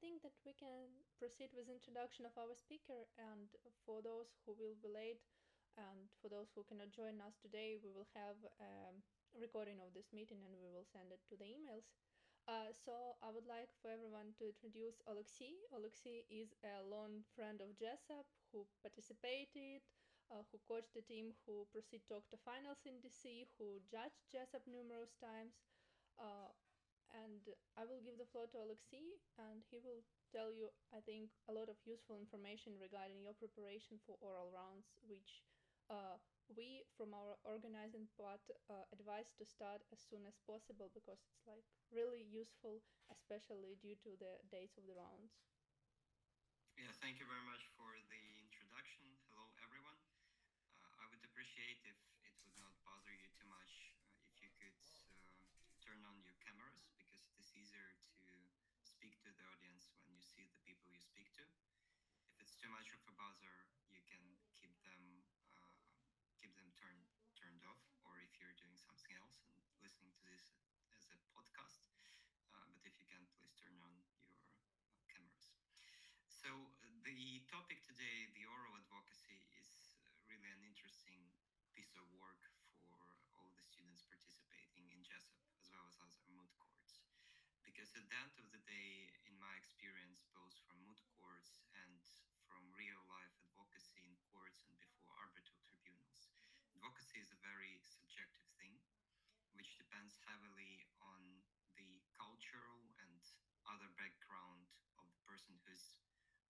think that we can proceed with introduction of our speaker, and for those who will be late and for those who cannot join us today, we will have a recording of this meeting and we will send it to the emails. So I would like for everyone to introduce Oleksii. Oleksii is a long friend of Jessup who participated, who coached the team, who proceeded to octo-finals in DC, who judged Jessup numerous times. And I will give the floor to Oleksii, and he will tell you, I think, a lot of useful information regarding your preparation for oral rounds, which we, from our organizing part, advise to start as soon as possible because it's like really useful, especially due to the dates of the rounds. Yeah, thank you very much for the introduction. Hello, everyone. I would appreciate if it would not bother you too much if you could turn on your cameras, because it is easier to speak to the audience when you see the people you speak to. If it's too much of a bother, you can keep them turned off, or if you're doing something else and listening to this as a podcast. But if you can, please turn on your cameras. So the topic today, the oral advocacy, is really an interesting piece of work for all the students participating in Jessup, as well as other Moot courts. Because at the end of the day, in my experience, both from Moot courts and from real-life advocacy in courts and before arbitral tribunals, advocacy is a very subjective thing, which depends heavily on the cultural and other background of the person who's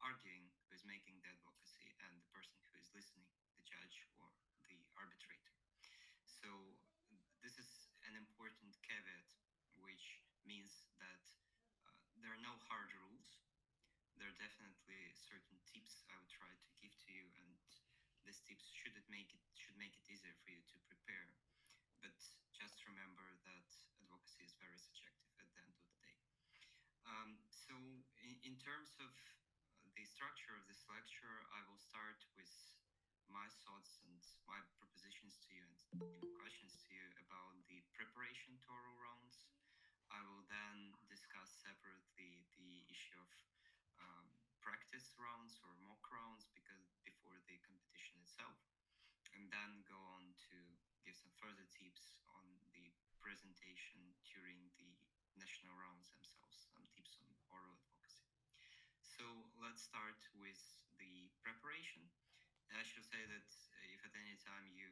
arguing, who is making the advocacy, and the person who is listening, the judge or the arbitrator. So this is an important caveat, which means that there are no hard rules. There are definitely certain tips I would try to give to you, and these tips should make it easier for you to prepare. But just remember that advocacy is very subjective at the end of the day. So in terms of the structure of this lecture, I will start with my thoughts and my propositions to you and questions to you about the preparation to oral rounds. I will then discuss separately the issue of practice rounds or mock rounds before the competition itself, and then go on to give some further tips on the presentation during the national rounds themselves, some tips on oral advocacy. So let's start with the preparation. And I should say that if at any time you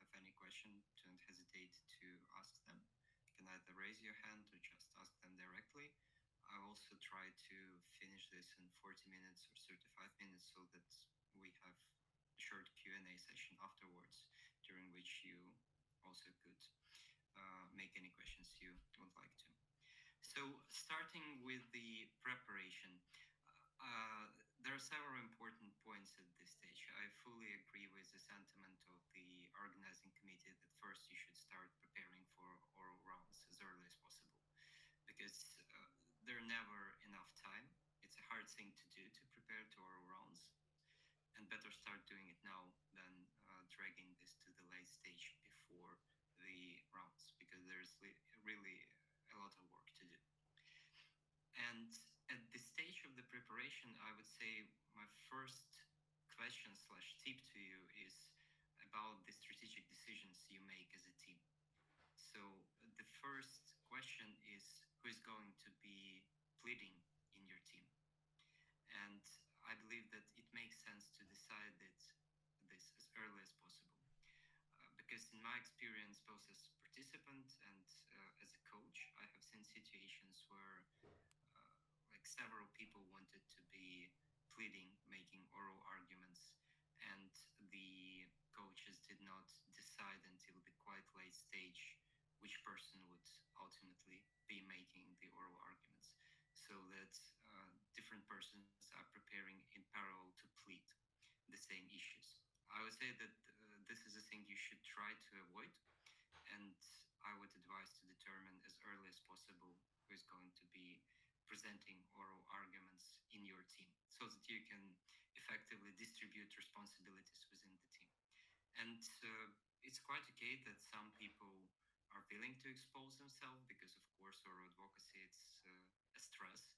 have any question, don't hesitate to ask them. You can either raise your hand or just ask them directly. I also try to finish this in 40 minutes or 35 minutes so that we have a short Q&A session afterwards, during which you also could make any questions you would like to. So starting with the preparation, there are several important points at this stage. I fully agree with the sentiment of the organizing committee that first you should start preparing for oral rounds as early as possible, because there's never enough time. It's a hard thing to do, to prepare to oral rounds, and better start doing it now than dragging this to the late stage before the rounds, because there's really a lot of work to do. And at this stage of the preparation, I would say my first question / tip to you is about the strategic decisions you make as a team. So the first question is, who is going to be pleading in your team? And I believe that it makes sense to decide this as early as possible. Because in my experience, both as participant and as a coach, I have seen situations where several people wanted to be pleading, making oral arguments, and the coaches did not decide until the quite late stage which person would ultimately be making the oral arguments, so that different persons are preparing in parallel to plead the same issues. I would say that this is a thing you should try to avoid, and I would advise to determine as early as possible who is going to be presenting oral arguments in your team, so that you can effectively distribute responsibilities within the team. And it's quite okay that some people are willing to expose themselves, because of course oral advocacy, it's a stress,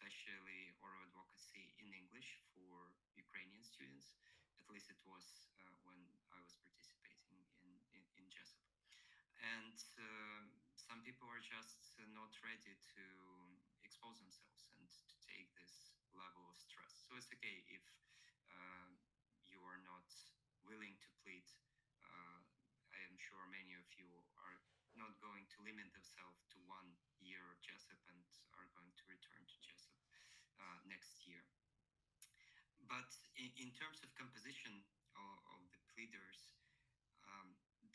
especially oral advocacy in English for Ukrainian students. At least it was when I was participating in Jessup. And some people are just not ready to expose themselves and to take this level of stress. So it's okay if uh, you are not willing to plead. I am sure many of you are not going to limit themselves to 1 year of Jessup and are going to return to Jessup next year. But in terms of composition of the pleaders,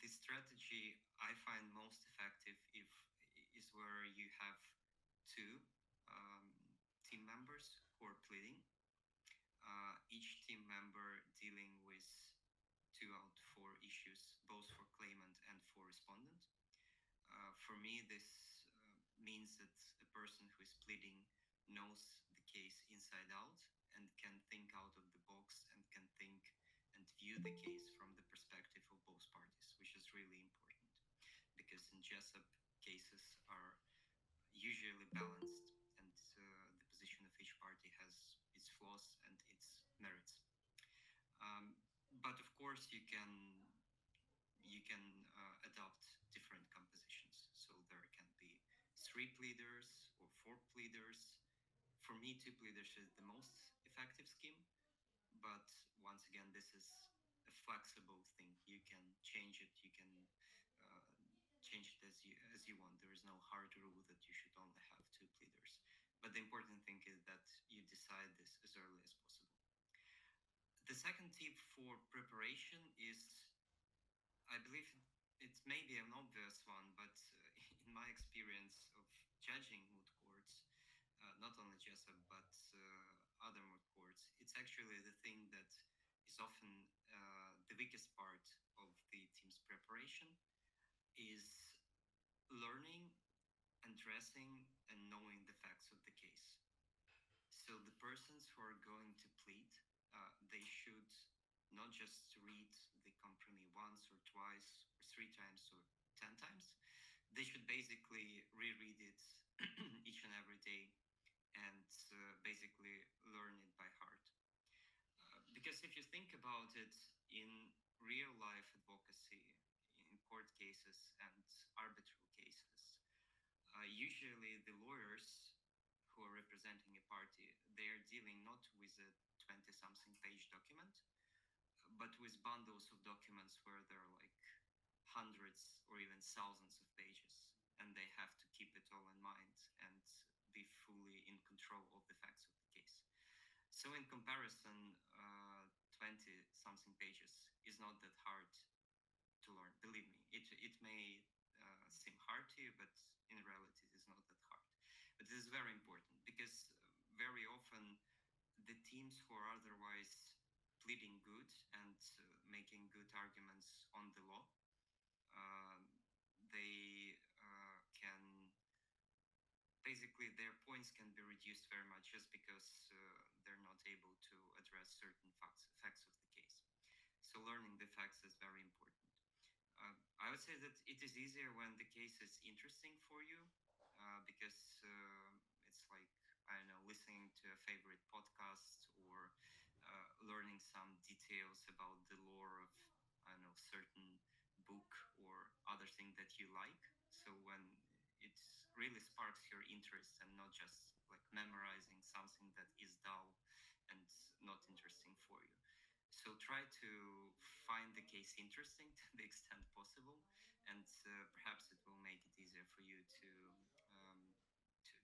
the strategy I find most effective is where you have two um, team members who are pleading, each team member dealing with 2 out of 4 issues, both for claimant and for respondent. For me, this means that the person who is pleading knows the case inside out and can think out of the box and can think and view the case from the perspective of both parties, which is really important because in Jessup, cases are usually balanced and the position of each party has its flaws and its merits. But of course, you can adopt different compositions. So there can be 3 pleaders or 4 pleaders. For me, 2 pleaders is the most effective scheme. But once again, this is a flexible thing. You can change it. You can uh, change it as you want. There is no hard rule that you should only have 2 pleaders. But the important thing is that you decide this as early as possible. The second tip for preparation is, I believe it's maybe an obvious one, but in my experience of judging moot courts, not only Jessup but other moot courts, it's actually the thing that is often the weakest part of the team's preparation is learning, addressing, and knowing the facts of the case. So the persons who are going to plead, they should not just read the compromise once or twice or 3 times or 10 times. They should basically reread it each and every day and basically learn it by heart. Because if you think about it, in real life advocacy, in court cases and arbitral cases, usually the lawyers who are representing a party, they are dealing not with a 20-something page document, but with bundles of documents where there are like hundreds or even thousands of pages, and they have to keep it all in mind and be fully in control of the facts of the case. So in comparison, 20-something pages is not that hard to learn. Believe me, it may seem hard to you, but in reality, it is not that hard. But this is very important because very often the teams who are otherwise pleading good and making good arguments on the law, they can basically, their points can be reduced very much just because they're not able to address certain facts of the case. So learning the facts is very important. I would say that it is easier when the case is interesting for you because it's like, I don't know, listening to a favorite podcast or learning some details about the lore of, I don't know, certain book or other thing that you like. So when it really sparks your interest and not just like memorizing something that is dull and not interesting for you. So try to find the case interesting to the extent possible, and perhaps it will make it easier for you um,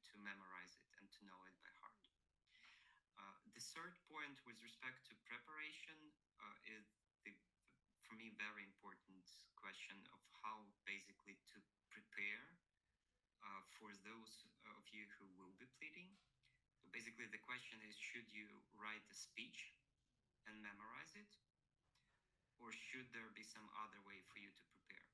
to memorize it and to know it by heart. The third point with respect to preparation is for me, very important question of how basically to prepare for those of you who will be pleading. So basically, the question is, should you write a speech and memorize it? Or should there be some other way for you to prepare?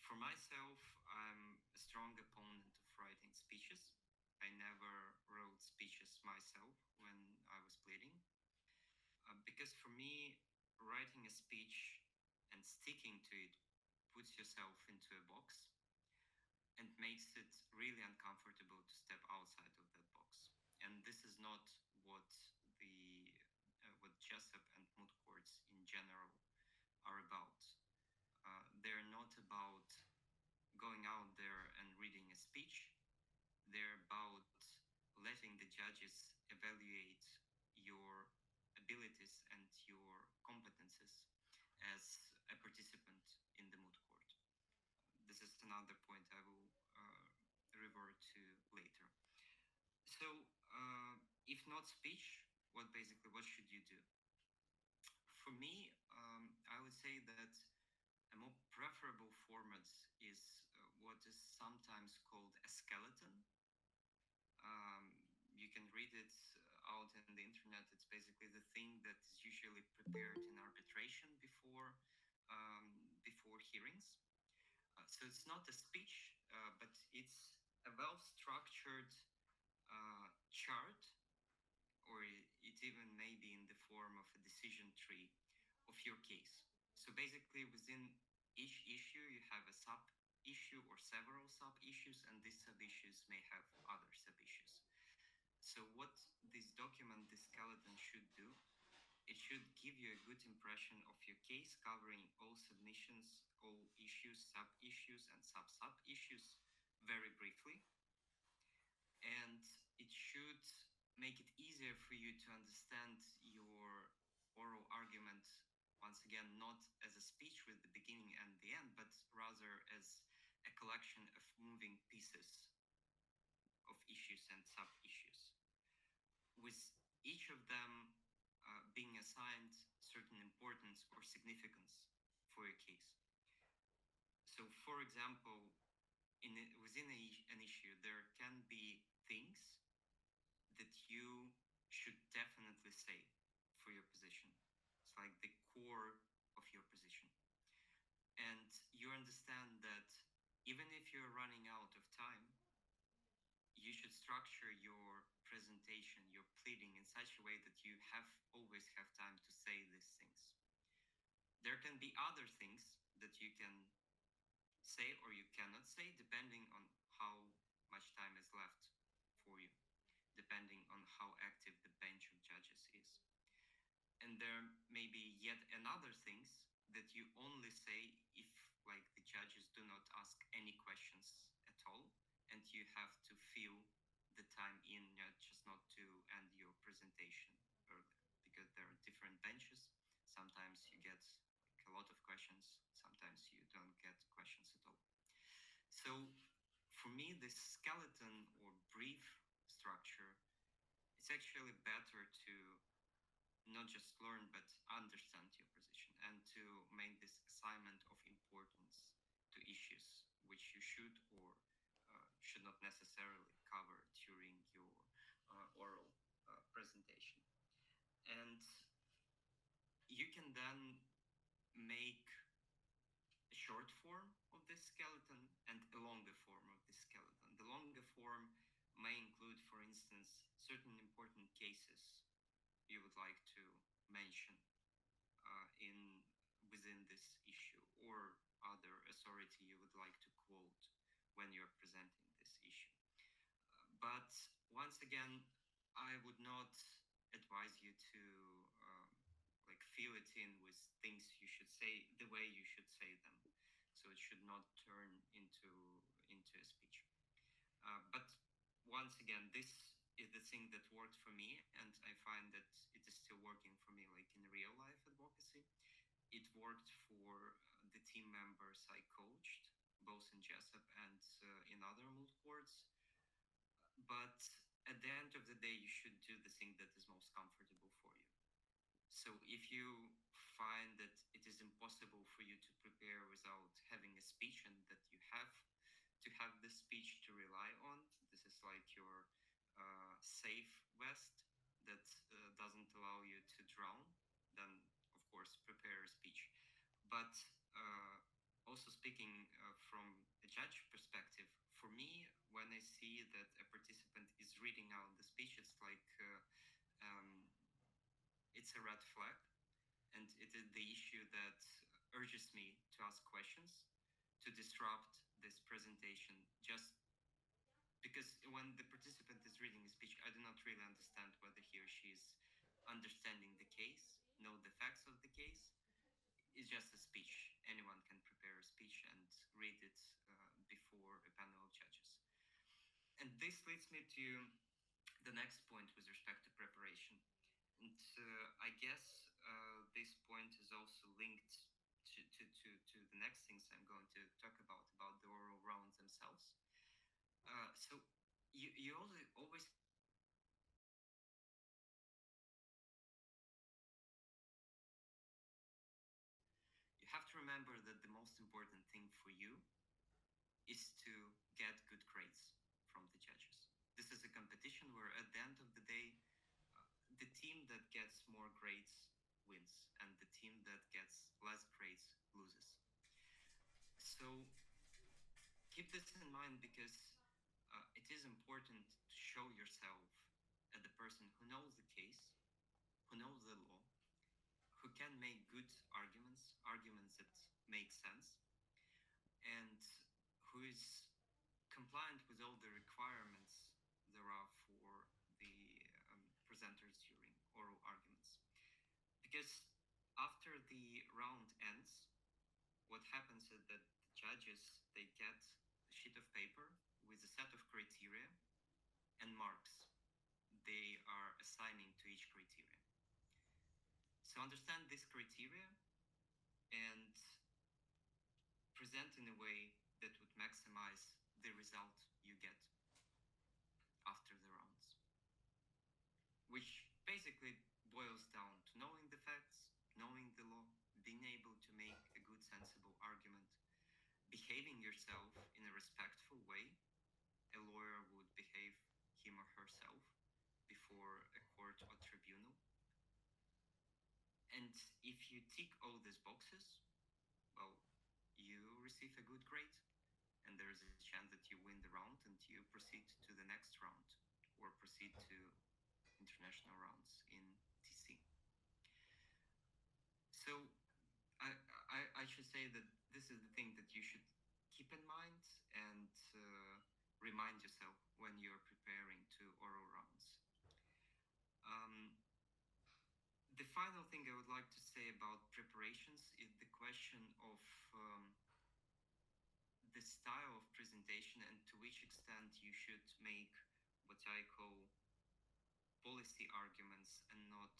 For myself, I'm a strong opponent of writing speeches. I never wrote speeches myself when I was pleading. Because for me, writing a speech and sticking to it puts yourself into a box and makes it really uncomfortable to step outside of that box. and this is not what the what Jessup and Moot courts in general are about. They're not about going out there and reading a speech. They're about letting the judges evaluate your abilities and your competences as a participant in the moot court. This is another point I will revert to later. So, if not speech, what should you do? For me, I would say that a more preferable format is what is sometimes called a skeleton. You can read it out in the internet. It's basically the thing that is usually prepared in arbitration before hearings. So it's not a speech, but it's a well-structured chart, or it even may be in the form of a decision tree of your case. So basically, within each issue, you have a sub-issue or several sub-issues, and these sub-issues may have other sub-issues. So what this document, this skeleton, should do, it should give you a good impression of your case, covering all submissions, all issues, sub-issues, and sub-sub-issues very briefly. And it should make it easier for you to understand your oral argument, once again, not as a speech with the beginning and the end, but rather as a collection of moving pieces of issues and sub-issues, with each of them being assigned certain importance or significance for your case. So, for example, within an issue, there can be things that you should definitely say for your position. It's like the core of your position. And you understand that even if you're running out of time, you should structure your presentation, your pleading in such a way that you always have time to say these things. There can be other things that you can say or you cannot say, depending on how much time is left for you, depending on how active the bench of judges is. And there may be yet another things that you only say if, like, the judges do not ask any questions at all, and you have to fill the time in, just not to end your presentation earlier, because there are different benches. Sometimes you get like a lot of questions, sometimes you don't get questions at all. So for me, this skeleton or brief structure, it's actually better to not just learn but understand your position, and to make this assignment of importance to issues which you should or should not necessarily cover during your oral presentation. And you can then make a short form of this skeleton and a longer form of this skeleton. The longer form may include, for instance, certain important cases you would like to mention within this issue, or other authority you would like to quote when you're presenting this issue. But once again, I would not advise you to fill it in with things you should say the way you should say them. So it should not turn into a speech. But once again, this is the thing that worked for me, and I find that it is still working for me, like in real life advocacy. It worked for the team members I coached, both in Jessup and in other moot courts. But at the end of the day, you should do the thing that is most comfortable for you. So if you find that it is impossible for you to prepare without having a speech, and that you have to have this speech to rely on, this is like your safe vest that doesn't allow you to drown, then of course prepare a speech. But also speaking from a judge perspective, for me, when I see that a participant is reading out the speech, it's like it's a red flag, and it is the issue that urges me to ask questions, to disrupt this presentation, just because when the participant is reading a speech, I do not really understand whether he or she is understanding the case, know the facts of the case. It's just a speech. Anyone can prepare a speech and read it before a panel of judges. And this leads me to the next point with respect to preparation. And I guess this point is also linked to the next things I'm going to talk about the oral rounds themselves. So you always you have to remember that the most important thing for you is to get good grades from the judges. This is a competition where at the end of the day, the team that gets more grades wins, and the team that gets less grades loses. So keep this in mind, because it is important to show yourself as the person who knows the case, who knows the law, who can make good arguments that make sense, and who is compliant with all the requirements there are for the presenters during oral arguments. Because after the round ends, what happens is that the judges, they get a sheet of paper with a set of criteria and marks they are assigning to each criteria. So understand this criteria and present in a way that would maximize the result you get after the rounds, which basically boils down to knowing the facts, knowing the law, being able to make a good, sensible argument, behaving yourself in a respectful way a lawyer would behave him or herself before a court or tribunal. And if you tick all these boxes, well, you receive a good grade, and there is a chance that you win the round and you proceed to the next round or proceed to international rounds in TC. So I should say that this is the thing that you should keep in mind and remind yourself when you're preparing to oral rounds. The final thing I would like to say about preparations is the question of the style of presentation and to which extent you should make what I call policy arguments and not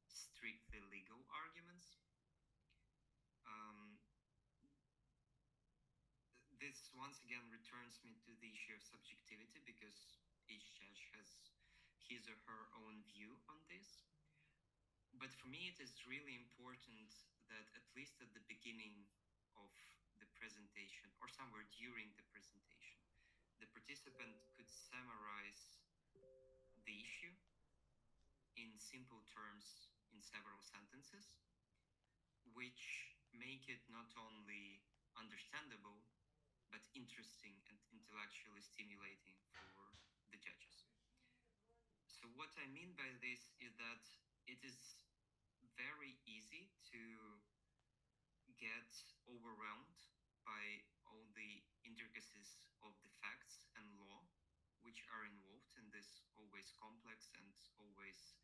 strictly legal arguments. This once again returns me to the issue of subjectivity, because each judge has his or her own view on this. But for me, it is really important that at least at the beginning of the presentation or somewhere during the presentation, the participant could summarize the issue in simple terms in several sentences, which make it not only understandable, but interesting and intellectually stimulating for the judges. So what I mean by this is that it is very easy to get overwhelmed by all the intricacies of the facts and law which are involved in this always complex and always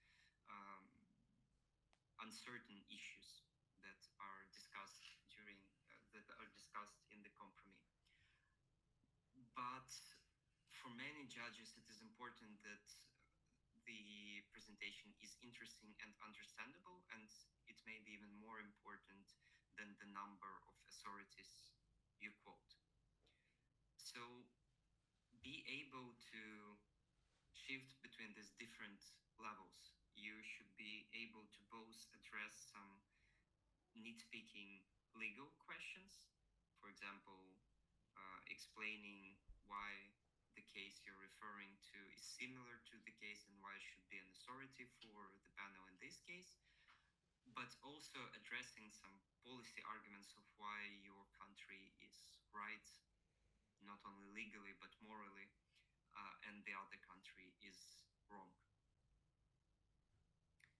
uncertain issues that are discussed in the compromise. But for many judges, it is important that the presentation is interesting and understandable, and it may be even more important than the number of authorities you quote. So be able to shift between these different levels. You should be able to both address some nitpicking legal questions, for example, explaining why the case you're referring to is similar to the case and why it should be an authority for the panel in this case, but also addressing some policy arguments of why your country is right, not only legally but morally, and the other country is wrong.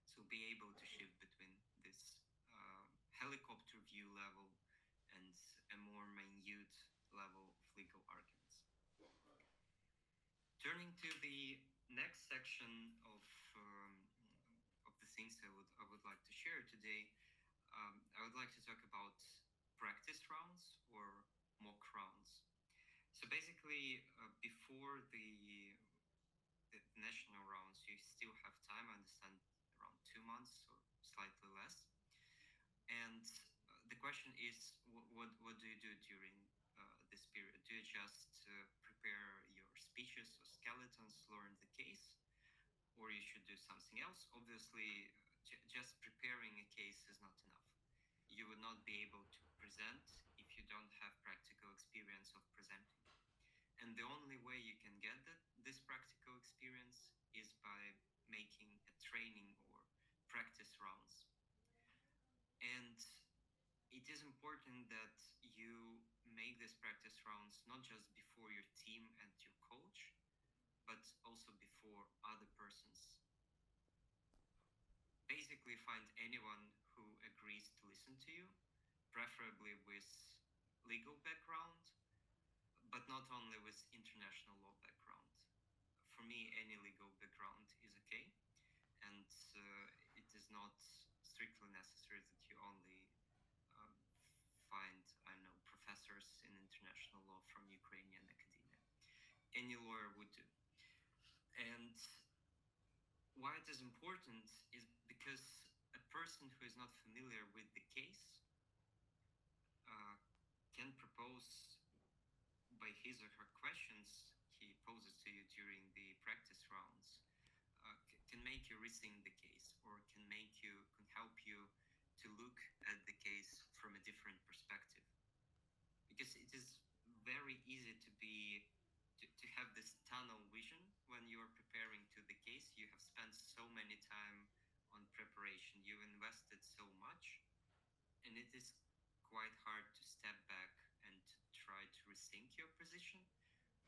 So be able to shift between this helicopter view level and a more minute level of legal arguments. Turning to the next section of the things I would like to share today, I would like to talk about practice rounds or mock rounds. So basically, before the national rounds, you still have time. I understand around 2 months or slightly less. And the question is, what do you do during this period? Do you just prepare your speeches or skeletons, learn the case, or you should do something else? Obviously, just preparing a case is not enough. You would not be able to present if you don't have practical experience of presenting. And the only way you can get this practical experience is by making a training or practice rounds. And it is important that you make these practice rounds not just before your team and your coach, but also before other persons. Basically, find anyone who agrees to listen to you, preferably with legal background, but not only with international law background. For me, any legal background is okay, and it is not strictly necessary that you only find, I don't know, professors in international law from Ukrainian academia. Any lawyer would do. And why it is important is because a person who is not familiar with the case can propose by his or her questions he poses to you during the practice rounds, can make you rethink the case, or can help you to look at the case from a different perspective. Because it is very easy to have this tunnel vision when you are preparing to the case. You have spent so many time on preparation, you've invested so much, and it is quite hard to step back and to try to rethink your position.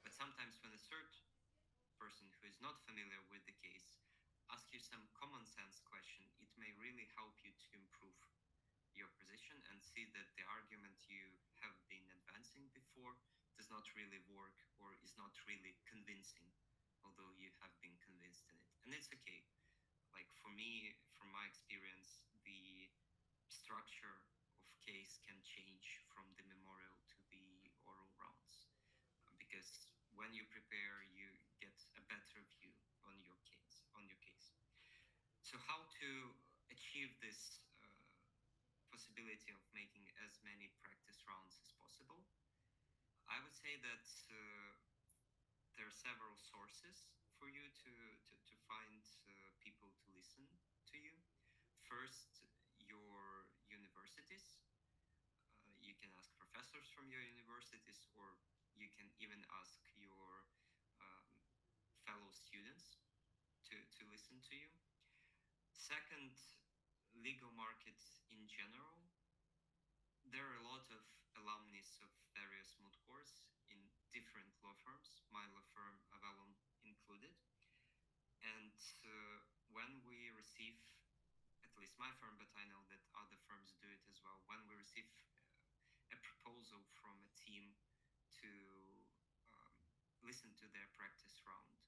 But sometimes when a third person who is not familiar with the case asks you some common sense question, it may really help you to improve your position and see that the argument you have been advancing before does not really work or is not really convincing, although you have been convinced in it. And it's okay. Like for me, from my experience, the structure of case can change from the memorial to the oral rounds, because when you prepare, you get a better view on your case. So how to achieve this possibility of making as many practice rounds as possible? I would say that there are several sources for you to find people to listen to you. First, your universities. You can ask professors from your universities, or you can even ask your fellow students to listen to you. Second, legal markets in general. There are a lot of alumni of various moot courts in different law firms, my law firm, Avellum, included. And when we receive, at least my firm, but I know that other firms do it as well, when we receive a proposal from a team to listen to their practice round,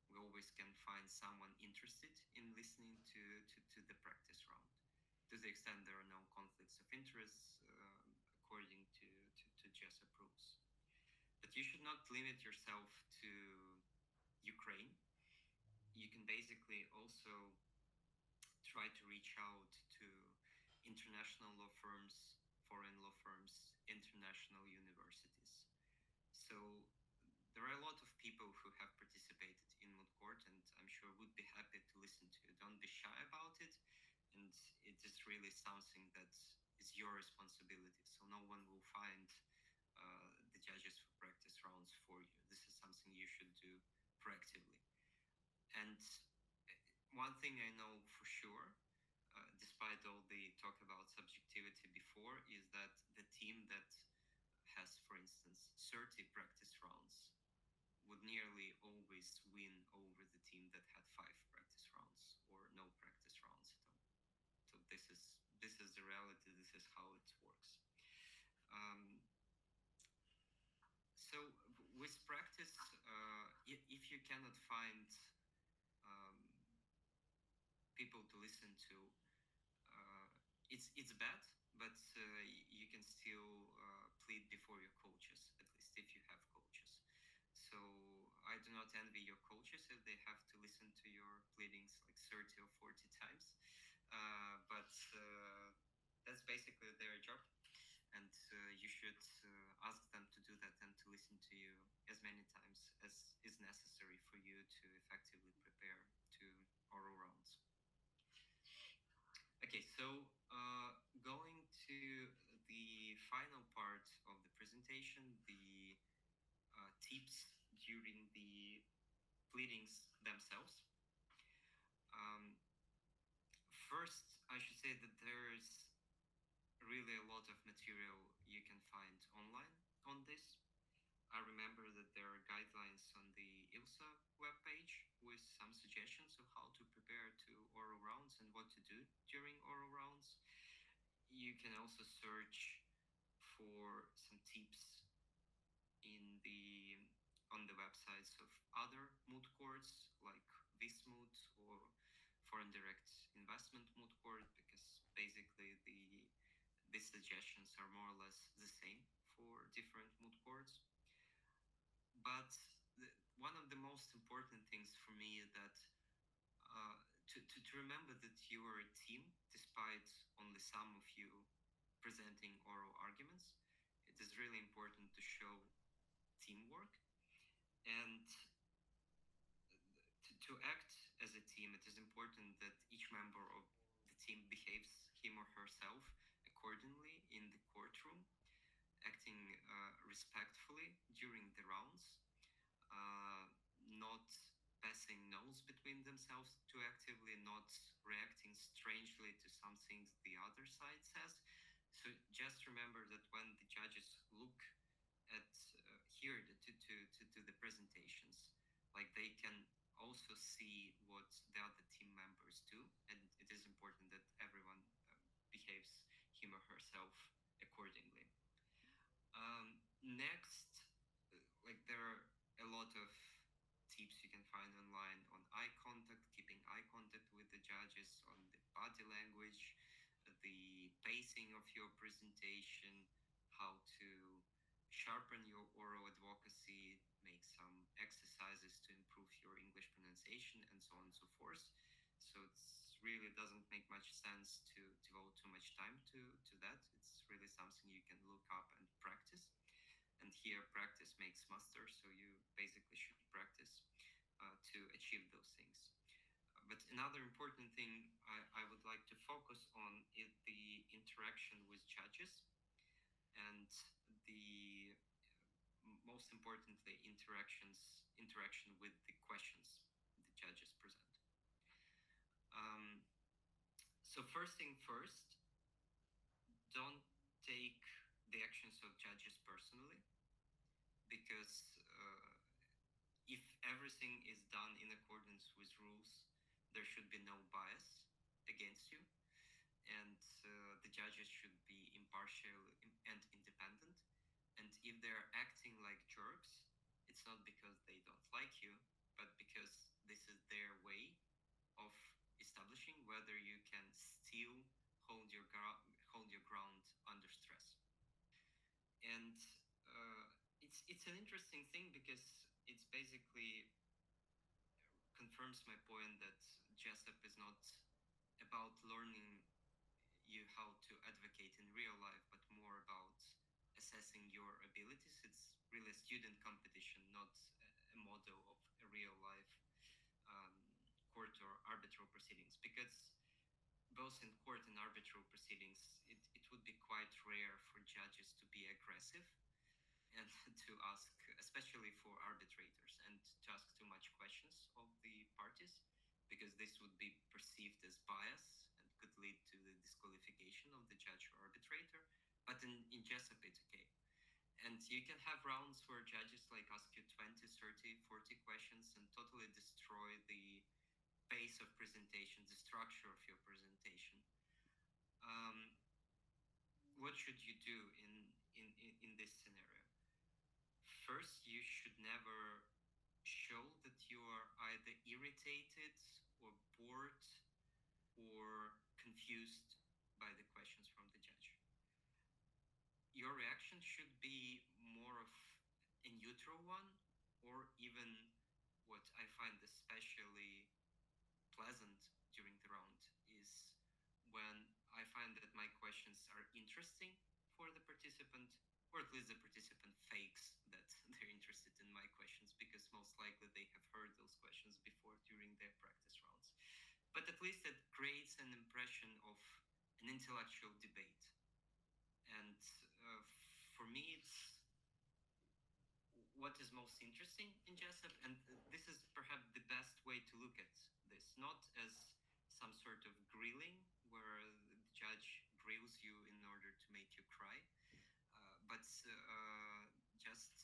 we always can find someone interested in listening to the practice round, to the extent there are no conflicts of interest according to Jessup rules. But you should not limit yourself to Ukraine. You can basically also try to reach out to international law firms, foreign law firms, international universities. So there are a lot of people who have participated in moot court, and I'm sure would be happy to listen to you. Don't be shy about it, and it is really something that is your responsibility. So no one will find the judges for practice rounds for you. This is something you should do proactively. And one thing I know for sure, despite all the talk about subjectivity before, is that the team that has, for instance, 30 practice rounds would nearly always win over the team that had 5 practice rounds or no practice rounds at all. So this is the reality. This is how it works. So with practice, if if you cannot find um, people to listen to, it's bad, but you can still plead before your coaches, at least if you have coaches. So I do not envy your coaches if they have to listen to your pleadings like 30 or 40 times, but that's basically their job, and you should ask them to do that and to listen to you as many times as is necessary for you to effectively prepare to oral rounds. Okay, so going to the final part of the presentation, the tips during the pleadings themselves. Um, First, I should say that there's really a lot of material you can find online on this. I remember that there are guidelines on the ILSA webpage with some suggestions of how to prepare to oral rounds and what to do during oral rounds. You can also search for some tips in the on the websites of other moot courts like this moot or foreign direct investment moot court, because basically these suggestions are more or less the same for different moot courts. But one of the most important things for me is that to remember that you are a team, despite only some of you presenting oral arguments. It is really important to show teamwork, and to act as a team. It is important that each member of the team behaves him or herself accordingly in the courtroom, acting respectfully during the rounds, not passing notes between themselves too actively, not reacting strangely to some things the other side says. So just remember that when the judges look at here to the presentations, like they can also see what the other team members do, and it is important that everyone behaves him or herself accordingly. Next, like there are a lot of tips you can find online on eye contact, keeping eye contact with the judges, on the body language, the pacing of your presentation, how to sharpen your oral advocacy, make some exercises to improve your English pronunciation, and so on and so forth. So it really doesn't make much sense to devote too much time to that. It's really something you can look up and practice. And here, practice makes master, so you basically should practice to achieve those things. But another important thing I would like to focus on is the interaction with judges, and the most importantly, interaction with the questions the judges present. So first thing first, don't take the actions of judges personally, because if everything is done in accordance with rules, there should be no bias against you, and the judges should be impartial and independent. And if they're acting like jerks, it's not because they don't like you, but because this is their way of establishing whether you can still hold your ground under stress. And it's an interesting thing, because it's basically confirms my point that Jessup is not about learning you how to advocate in real life, but more about assessing your abilities. It's really a student competition, not a model of a real life court or arbitral proceedings, because both in court and arbitral proceedings, it would be quite rare for judges to be aggressive and to ask, especially for arbitrators, and to ask too much questions of the parties, because this would be perceived as bias and could lead to the disqualification of the judge or arbitrator. But in Jessup, it's okay. And you can have rounds where judges like ask you 20, 30, 40 questions and totally destroy the pace of presentation, the structure of your presentation. What should you do in this scenario? First, you should never show that you are either irritated or bored or confused by the questions from the judge. Your reaction should be more of a neutral one, or even what I find especially pleasant during the round is when I find that my questions are interesting for the participant, or at least the participant fakes that they're interested in my questions, because most likely they have heard those questions before during their practice rounds. But at least it creates an impression of an intellectual debate. And for me, it's what is most interesting in Jessup, and this is perhaps the best way to look at this, not as some sort of grilling where the judge grills you in order to make you cry, but just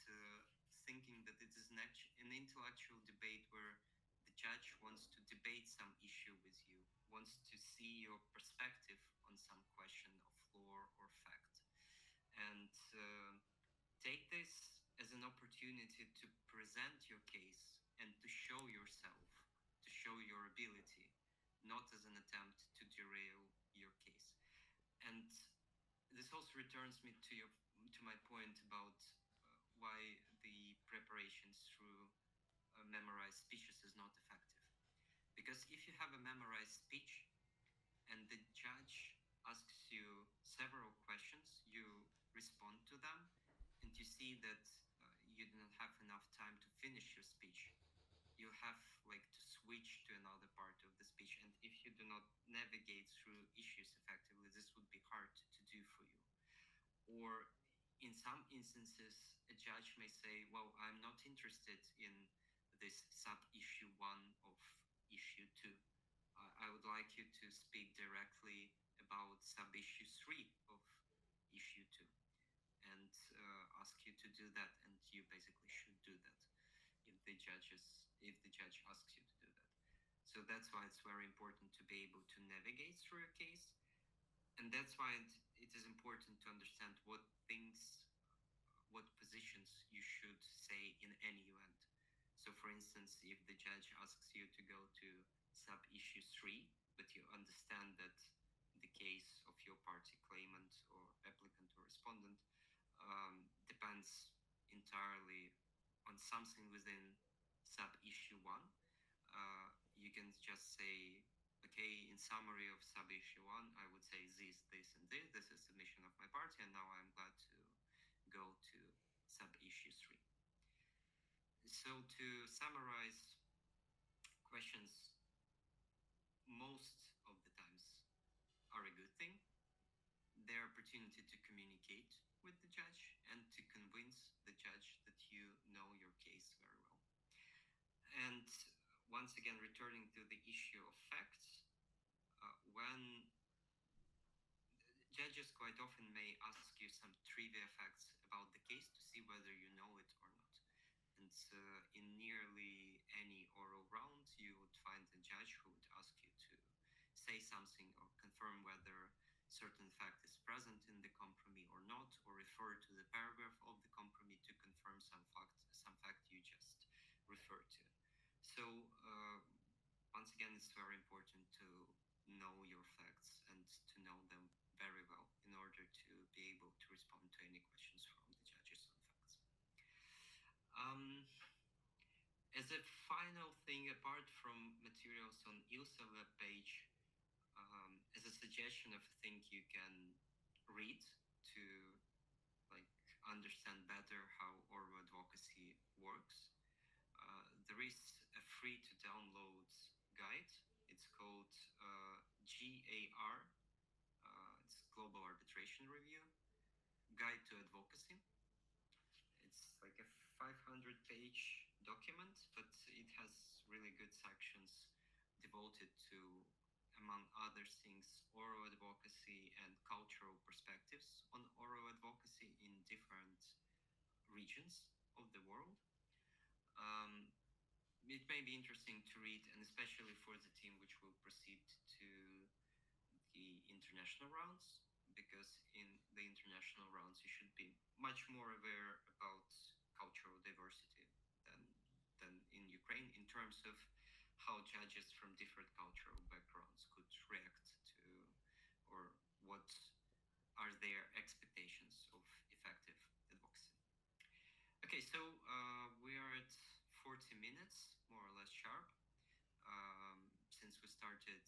thinking that it is an intellectual debate where the judge wants to debate some issue with you, wants to see your perspective on some question of law or fact, and take this as an opportunity to present your case and to show yourself, to show your ability, not as an attempt to derail your case. And this also returns me to my point about why the preparations through memorized speeches is not effective. Because if you have a memorized speech and the judge asks you several questions, you respond to them, and you see that you do not have enough time to finish your speech, you have to switch to another part of the speech. And if you do not navigate through issues effectively, this would be hard to do for you. Or in some instances, a judge may say, well, I'm not interested in this sub-issue 1 of issue 2. I would like you to speak directly about sub-issue 3 of issue 2, and ask you to do that, and you basically should do that if the judge asks you to do that. So that's why it's very important to be able to navigate through a case, and that's why it is important to understand what positions you should say in any event. So for instance, if the judge asks you to go to sub-issue 3, but you understand that the case of your party claimant or applicant or respondent depends entirely on something within sub-issue 1, you can just say, okay, in summary of sub-issue 1, I would say this, and this. This is the mission of my party, and now I'm glad to go to sub-issue 3. So to summarize, questions most of the times are a good thing. Their opportunity to communicate with the judge and to convince the judge that you know your case very well. And once again, returning to the issue of facts, when judges quite often may ask you some trivia facts about the case to see whether you know it or not. And in nearly any oral round, you would find a judge who would ask you to say something or confirm whether certain fact is present in the compromise or not, or refer to the paragraph of the compromise to confirm some fact you just referred to. So once again, it's very important to know your facts and to know them very well in order to be able to respond to any questions from the judges on facts. As a final thing, apart from materials on ILSA webpage, as a suggestion of a thing you can read to understand better how oral advocacy works, there is a free to download guide. It's called GAR, it's Global Arbitration Review, Guide to Advocacy. It's like a 500-page document, but it has really good sections devoted to, among other things, oral advocacy and cultural perspectives on oral advocacy in different regions of the world. It may be interesting to read, and especially for the team which will proceed to the international rounds, because in the international rounds you should be much more aware about cultural diversity than in Ukraine in terms of how judges from different cultural backgrounds could react to, or what are their expectations of effective advocacy. Okay, so we are at 40 minutes, more or less sharp. Since we started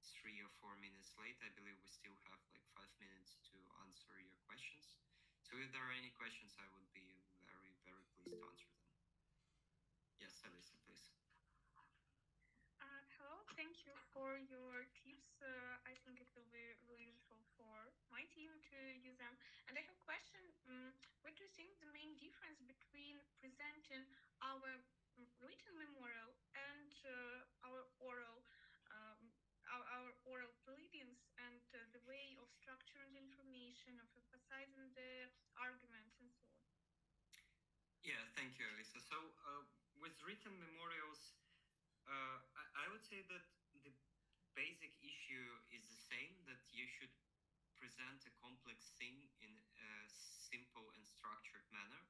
3 or 4 minutes late, I believe we still have like 5 minutes to answer your questions. So if there are any questions, I would be very, very pleased to answer them. Yes, Alisa, please. Hello, thank you for your tips. I think it will be really useful for my team to use them. And I have a question. What do you think the main difference between presenting our written memorial and our oral our oral pleadings and the way of structuring the information, of emphasizing the arguments and so on? Yeah, thank you, Alisa. So with written memorials, I would say that the basic issue is the same, that you should present a complex thing in a simple and structured manner.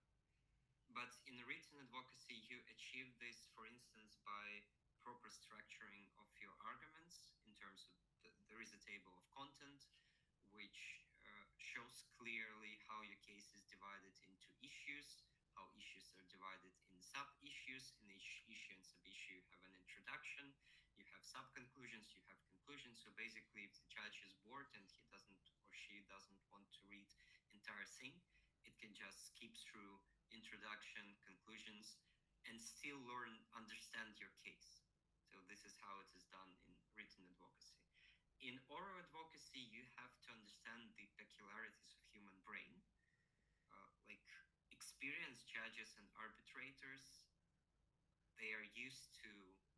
But in written advocacy, you achieve this, for instance, by proper structuring of your arguments in terms of there is a table of content which shows clearly how your case is divided into issues, how issues are divided in sub-issues. In each issue and sub-issue, you have an introduction, you have sub-conclusions, you have conclusions. So basically, if the judge is bored and he doesn't or she doesn't want to read entire thing, it can just skip through introduction, conclusions, and still understand your case. So this is how it is done in written advocacy. In oral advocacy, you have to understand the peculiarities of human brain. Like experienced judges and arbitrators, they are used to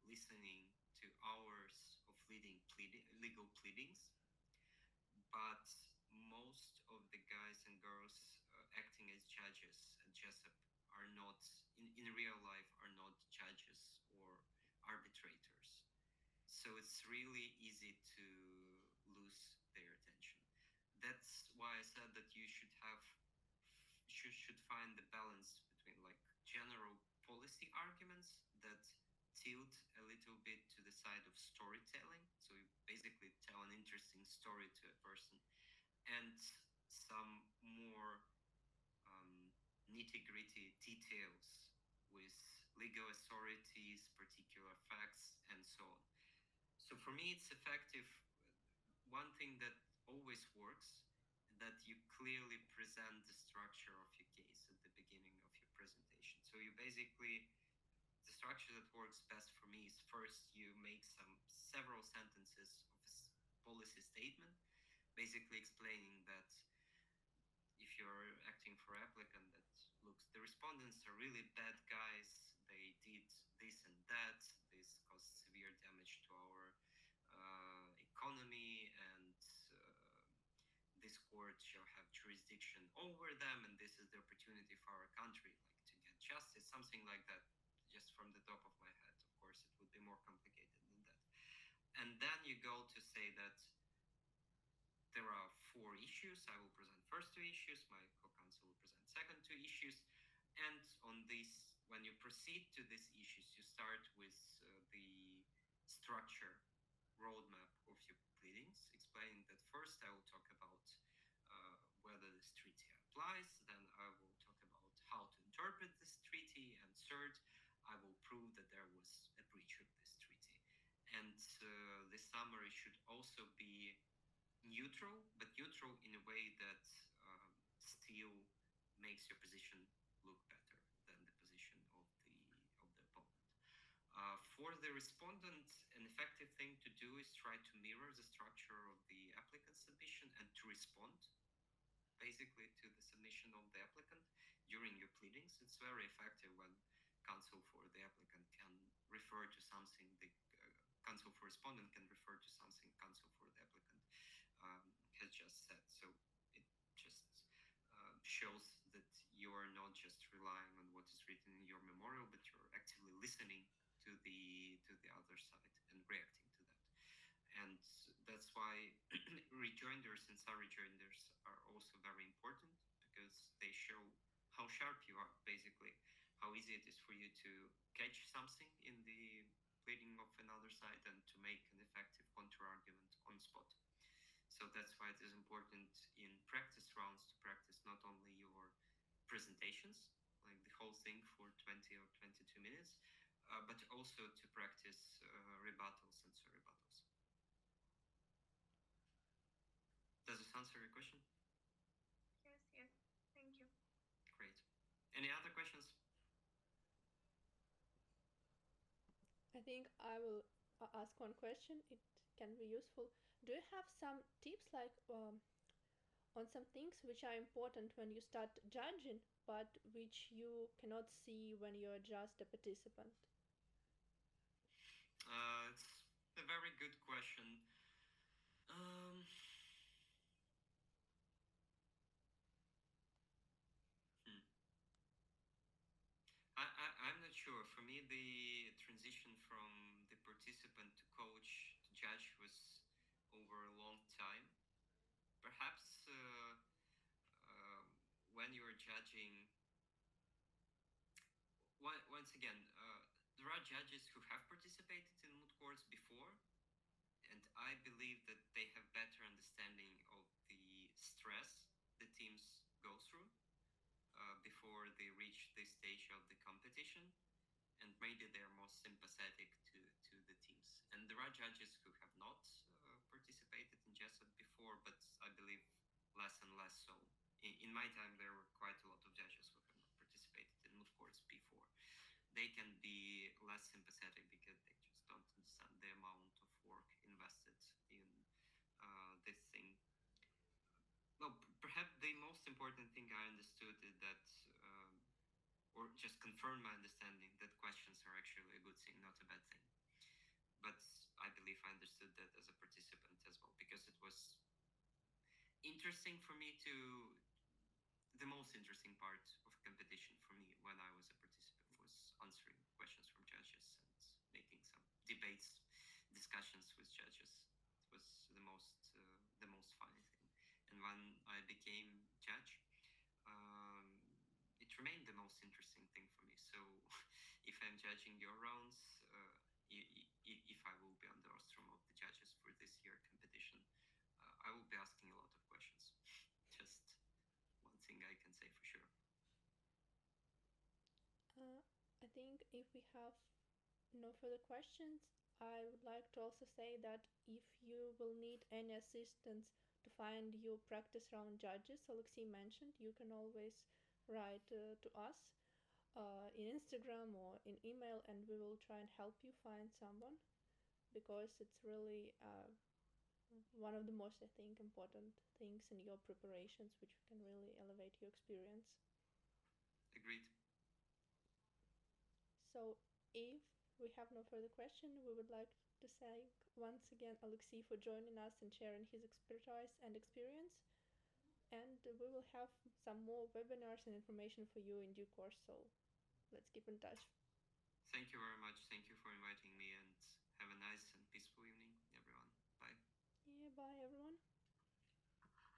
listening to hours of legal pleadings, but most of the guys and girls acting as judges at Jessup are not, in real life, are not judges or arbitrators. So it's really easy to lose their attention. That's why I said that you should find the balance between like general policy arguments that tilt a little bit to the side of storytelling. So you basically tell an interesting story to a person, and some more nitty-gritty details with legal authorities, particular facts, and so on. So for me, it's effective. One thing that always works, that you clearly present the structure of your case at the beginning of your presentation. So you basically, the structure that works best for me is first you make several sentences of a policy statement, basically explaining that if you're acting for applicant, that looks, the respondents are really bad guys, they did this and that, this caused severe damage to our economy, and this court shall have jurisdiction over them, and this is the opportunity for our country, like to get justice, something like that, just from the top of my head. Of course, it would be more complicated than that. And then you go to say that there are 4 issues. I will present first 2 issues, my co-counsel will present second 2 issues. And on this, when you proceed to these issues, you start with the structure roadmap of your pleadings, explaining that first I will talk about whether this treaty applies, then I will talk about how to interpret this treaty, and third, I will prove that there was a breach of this treaty. And the summary should also be neutral, but neutral in a way that still makes your position look better than the position of the opponent. For the respondent, an effective thing to do is try to mirror the structure of the applicant's submission and to respond basically to the submission of the applicant during your pleadings. It's very effective when counsel for the applicant can refer to something, the counsel for respondent can refer to something counsel for the applicant has just said. So it just shows that you are not just relying on what is written in your memorial, but you're actively listening to the other side and reacting to that. And that's why rejoinders and sub-rejoinders are also very important, because they show how sharp you are, basically, how how easy it is for you to catch something in the pleading of another side and to make an effective counter-argument on the spot. So that's why it is important in practice rounds to practice not only your presentations, like the whole thing for 20 or 22 minutes, but also to practice rebuttals and surrebuttals. Does this answer your question? Yes. Thank you. Great. Any other questions? I think I will ask one question. It can be useful. Do you have some tips like on some things which are important when you start judging, but which you cannot see when you're just a participant? It's a very good question. I'm not sure. For me, the transition from the participant to coach to judge was over a long time. Perhaps when you are judging, once again, there are judges who have participated in moot courts before, and I believe that they have better understanding of the stress the teams go through before they reach this stage of the competition, and maybe they're more sympathetic to the teams. And there are judges who have not participated in Jessup before, but I believe less and less so. In my time, there were quite a lot of judges who have not participated in moot courts before. They can be less sympathetic because they just don't understand the amount of work invested in this thing. Well, perhaps the most important thing I understood is that, or just confirm my understanding, that questions are actually a good thing, not a bad thing. But I believe I understood that as a participant as well, because it was interesting for me to, the most interesting part of competition for me when I was a participant was answering questions from judges and making some debates, discussions with judges. It was the most fun thing. And when I became judge, it remained the most interesting thing for me. So if I'm judging your rounds, if I will be on the rostrum of the judges for this year competition, I will be asking a lot of questions. Just one thing I can say for sure. I think if we have no further questions, I would like to also say that if you will need any assistance to find your practice round judges, Oleksii mentioned, you can always write to us in Instagram or in email, and we will try and help you find someone, because it's really one of the most, I think, important things in your preparations, which can really elevate your experience. Agreed. So if we have no further question, we would like to thank once again Oleksii for joining us and sharing his expertise and experience. And we will have some more webinars and information for you in due course, so let's keep in touch. Thank you very much. Thank you for inviting me, and have a nice and peaceful evening, everyone. Bye. Yeah, bye everyone.